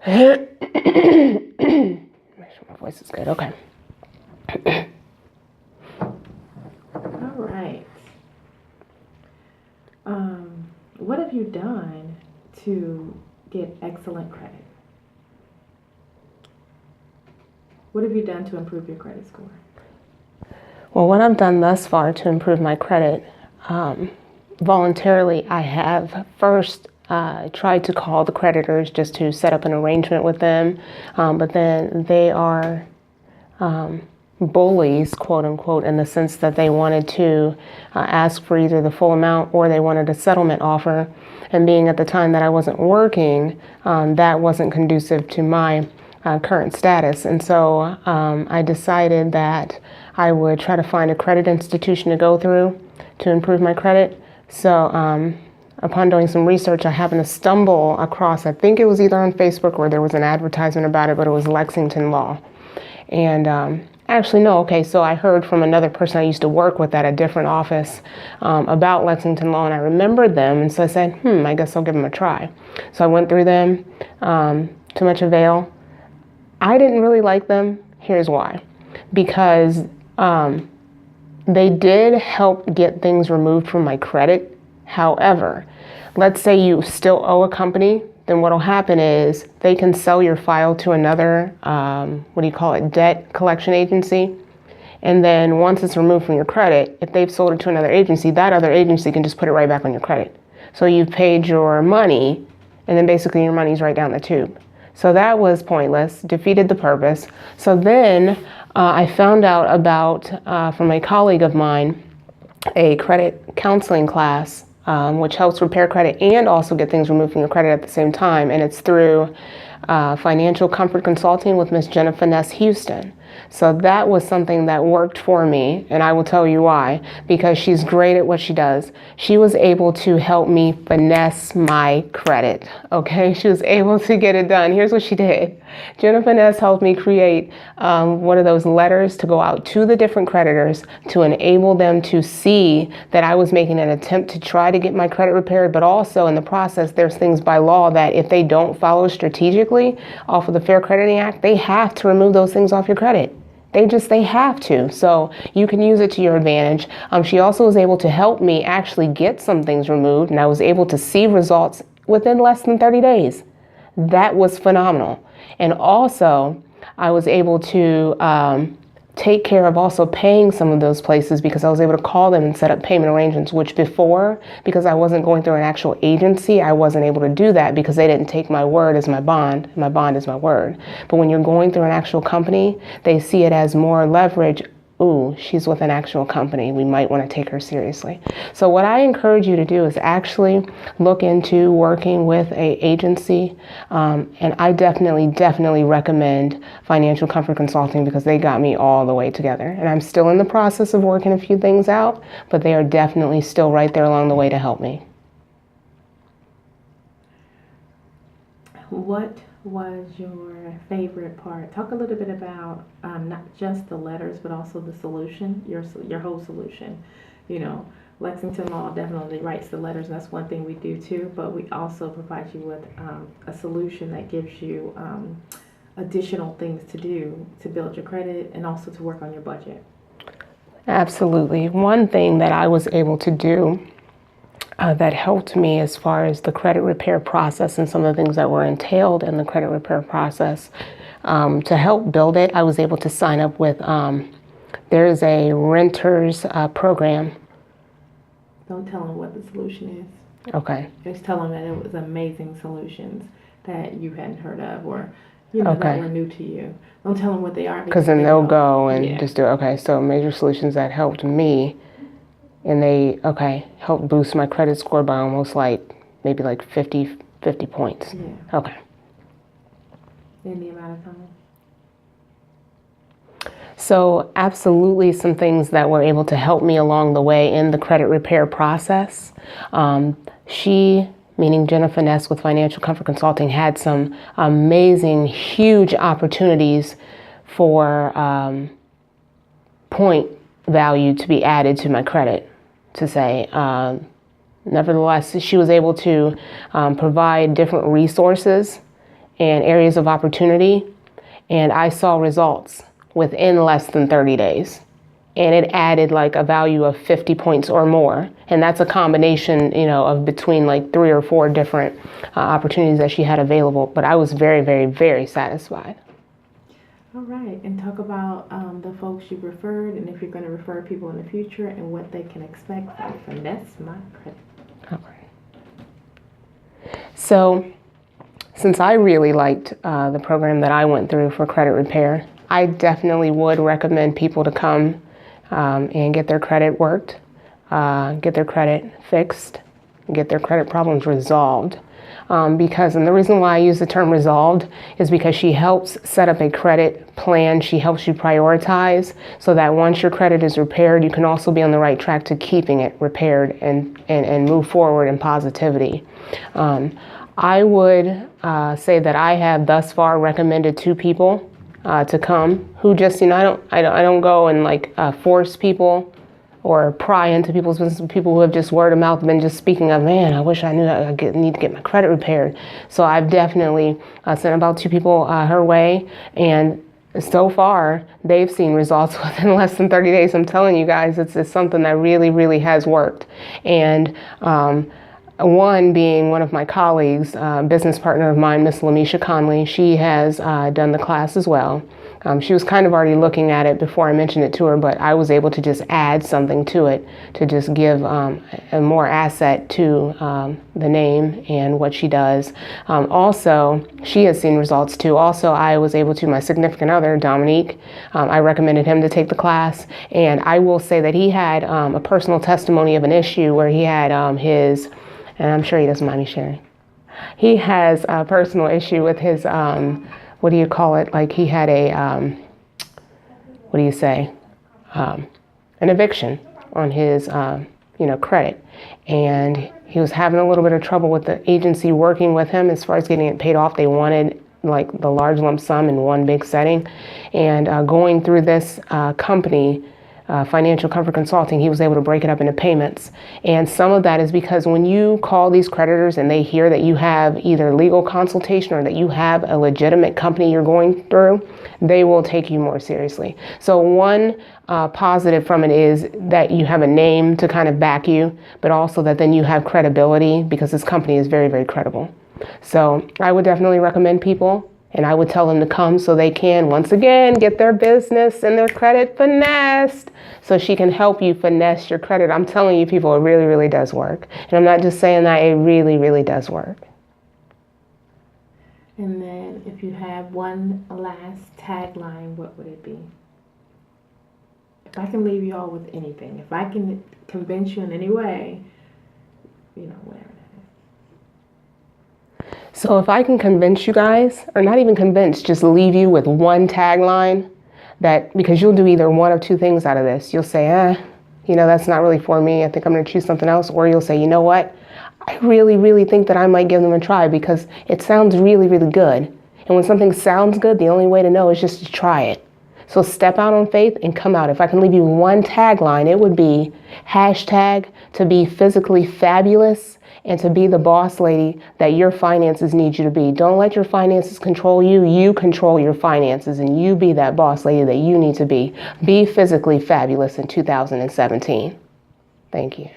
Make sure my voice is good. Okay. All right. What have you done to get excellent credit? What have you done to improve your credit score? Well, what I've done thus far to improve my credit, voluntarily, I have first tried to call the creditors just to set up an arrangement with them, but then they are bullies, quote unquote, in the sense that they wanted to ask for either the full amount or they wanted a settlement offer. And being at the time that I wasn't working, that wasn't conducive to my current status. And so I decided that I would try to find a credit institution to go through to improve my credit. So upon doing some research, I happened to stumble across, I think it was either on Facebook or there was an advertisement about it, but it was Lexington LAW. And actually, no, okay, so I heard from another person I used to work with at a different office about Lexington LAW, and I remembered them, and so I said, I guess I'll give them a try. So I went through them, to much avail. I didn't really like them. Here's why. Because they did help get things removed from my credit. However, let's say you still owe a company, then what'll happen is they can sell your file to another, debt collection agency. And then once it's removed from your credit, if they've sold it to another agency, that other agency can just put it right back on your credit. So you've paid your money, and then basically your money's right down the tube. So that was pointless, defeated the purpose. So then I found out about, from a colleague of mine, a credit counseling class, which helps repair credit and also get things removed from your credit at the same time. And it's through Financial Comfort Consulting with Miss Finesse Houston. So that was something that worked for me, and I will tell you why. Because she's great at what she does. She was able to help me finesse my credit, okay? She was able to get it done. Here's what she did. Jenna Finesse helped me create one of those letters to go out to the different creditors to enable them to see that I was making an attempt to try to get my credit repaired, but also in the process, there's things by law that if they don't follow strategically off of the Fair Crediting Act, they have to remove those things off your credit. They have to. So you can use it to your advantage. She also was able to help me actually get some things removed, and I was able to see results within less than 30 days. That was phenomenal. And also, I was able to take care of also paying some of those places because I was able to call them and set up payment arrangements, which before, because I wasn't going through an actual agency, I wasn't able to do that because they didn't take my word as my bond. My bond is my word. But when you're going through an actual company, they see it as more leverage. Ooh, she's with an actual company. We might want to take her seriously. So what I encourage you to do is actually look into working with an agency. And I definitely recommend Financial Comfort Consulting because they got me all the way together. And I'm still in the process of working a few things out, but they are definitely still right there along the way to help me. What was your favorite part? Talk a little bit about not just the letters, but also the solution, your whole solution. You know, Lexington Law definitely writes the letters, and that's one thing we do too, but we also provide you with a solution that gives you additional things to do to build your credit and also to work on your budget. Absolutely. One thing that I was able to do that helped me as far as the credit repair process and some of the things that were entailed in the credit repair process. To help build it, I was able to sign up with, there's a renters program. Don't tell them what the solution is. Okay. Just tell them that it was amazing solutions that you hadn't heard of or, that were new to you. Don't tell them what they are. Because then they'll go and just do it. Okay, so major solutions that helped me. And they, helped boost my credit score by almost maybe 50 points. Yeah. Okay. In the amount of time? So absolutely some things that were able to help me along the way in the credit repair process. She, meaning Jenna Finesse with Financial Comfort Consulting, had some amazing, huge opportunities for point value to be added to my credit. To say, nevertheless, she was able to provide different resources and areas of opportunity, and I saw results within less than 30 days. And it added like a value of 50 points or more. And that's a combination, of between like 3 or 4 different opportunities that she had available. But I was very, very, very satisfied. All right, and talk about the folks you referred, and if you're going to refer people in the future, and what they can expect from Finesse My Credit. Okay. So, since I really liked the program that I went through for credit repair, I definitely would recommend people to come and get their credit worked, get their credit fixed, get their credit problems resolved. And the reason why I use the term resolved is because she helps set up a credit plan. She helps you prioritize so that once your credit is repaired, you can also be on the right track to keeping it repaired and move forward in positivity. I would say that I have thus far recommended 2 people to come who just, I don't go and like force people or pry into people's business. People who have just word of mouth been just speaking of, man, I wish I knew I need to get my credit repaired. So I've definitely sent about 2 people her way, and so far they've seen results within less than 30 days. I'm telling you guys, it's something that really, really has worked. And one being one of my colleagues, business partner of mine, Miss Lamisha Conley. She has done the class as well. She was kind of already looking at it before I mentioned it to her, but I was able to just add something to it to just give a more asset to the name and what she does. Also, she has seen results too. Also, I was able to, my significant other, Dominique, I recommended him to take the class. And I will say that he had a personal testimony of an issue where he had his, and I'm sure he doesn't mind me sharing. He has a personal issue with his, what do you call it? Like he had a, what do you say? An eviction on his, credit. And he was having a little bit of trouble with the agency working with him as far as getting it paid off. They wanted like the large lump sum in one big setting. And going through this company, Financial Comfort Consulting, he was able to break it up into payments. And some of that is because when you call these creditors and they hear that you have either legal consultation or that you have a legitimate company you're going through, they will take you more seriously. So one positive from it is that you have a name to kind of back you, but also that then you have credibility because this company is very, very credible. So I would definitely recommend people. And I would tell them to come so they can, once again, get their business and their credit finessed so she can help you finesse your credit. I'm telling you, people, it really, really does work. And I'm not just saying that, it really, really does work. And then if you have one last tagline, what would it be? If I can leave you all with anything, if I can convince you in any way, whatever. So if I can convince you guys, or not even convince, just leave you with one tagline, that because you'll do either one of 2 things out of this. You'll say, that's not really for me. I think I'm going to choose something else. Or you'll say, you know what? I really, really think that I might give them a try because it sounds really, really good. And when something sounds good, the only way to know is just to try it. So step out on faith and come out. If I can leave you one tagline, it would be #to be physically fabulous and to be the boss lady that your finances need you to be. Don't let your finances control you. You control your finances and you be that boss lady that you need to be. Be physically fabulous in 2017. Thank you.